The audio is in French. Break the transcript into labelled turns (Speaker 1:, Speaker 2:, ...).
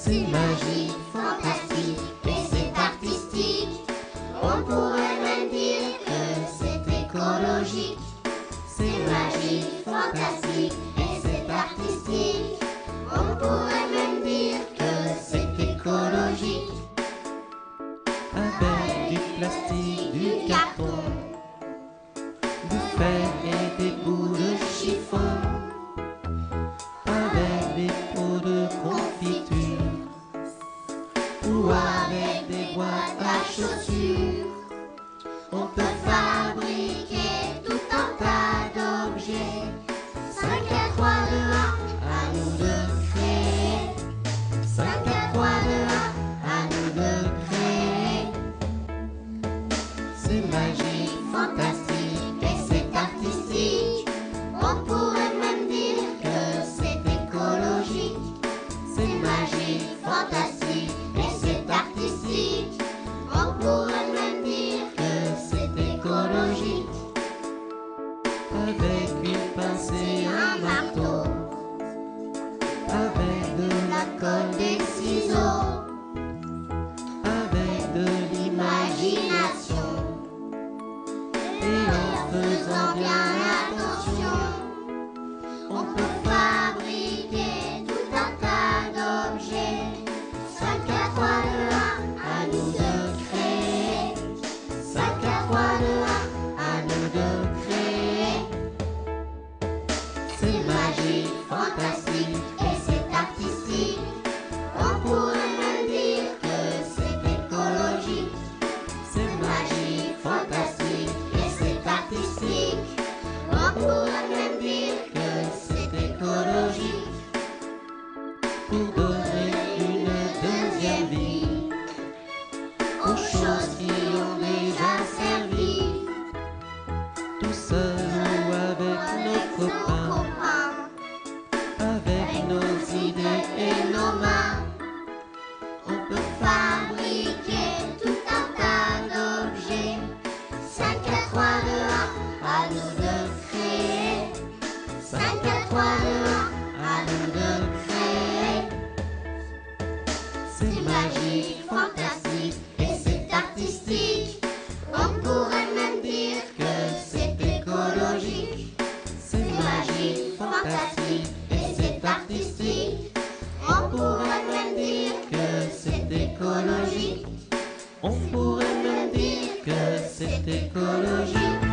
Speaker 1: C'est magique, fantastique et c'est artistique. On pourrait même dire que c'est écologique. C'est magique, fantastique et c'est artistique. On pourrait même dire que c'est écologique.
Speaker 2: Avec du plastique, du carton, du fer et des bouts de chiffon, avec des pots de confiture
Speaker 1: Ou avec des boîtes à chaussures. On peut fabriquer tout un tas d'objets. 5 à 3, 2, 1, à nous de créer. 5 à 3, 2, 1, à nous de créer.
Speaker 2: C'est magique,
Speaker 1: Fantastique et c'est artistique. On pourrait même dire que c'est écologique. C'est magique, fantastique et c'est artistique. On pourrait même dire que c'est écologique.
Speaker 2: avec une pincée et un marteau, avec de
Speaker 1: La colle, des ciseaux,
Speaker 2: avec de
Speaker 1: imagination.
Speaker 2: et en
Speaker 1: Faisant bien attention, on peut fabriquer tout un tas d'objets. 5 à 3, 2, 1, à nous de créer. 5 à 3, 2, 1, à nous de créer.
Speaker 2: c'est magique,
Speaker 1: Fantastique et c'est artistique. On pourrait même dire que c'est écologique.
Speaker 2: c'est
Speaker 1: Magique, fantastique et c'est artistique. On pourrait même dire que c'est écologique.
Speaker 2: pour donner une deuxième vie
Speaker 1: Aux choses qui ont déjà servi.
Speaker 2: tout seul ou avec nos copains, avec nos idées
Speaker 1: Et nos mains, on peut fabriquer tout un tas d'objets. 5 à 3, 2, 1, à nous de créer. 5 à 3, 2, 1, à nous de créer. C'est magique, fantastique et c'est artistique. On pourrait même dire que c'est écologique.
Speaker 2: c'est
Speaker 1: Magique, fantastique et c'est artistique. On pourrait même dire que c'est écologique.
Speaker 2: on pourrait même dire que c'est écologique.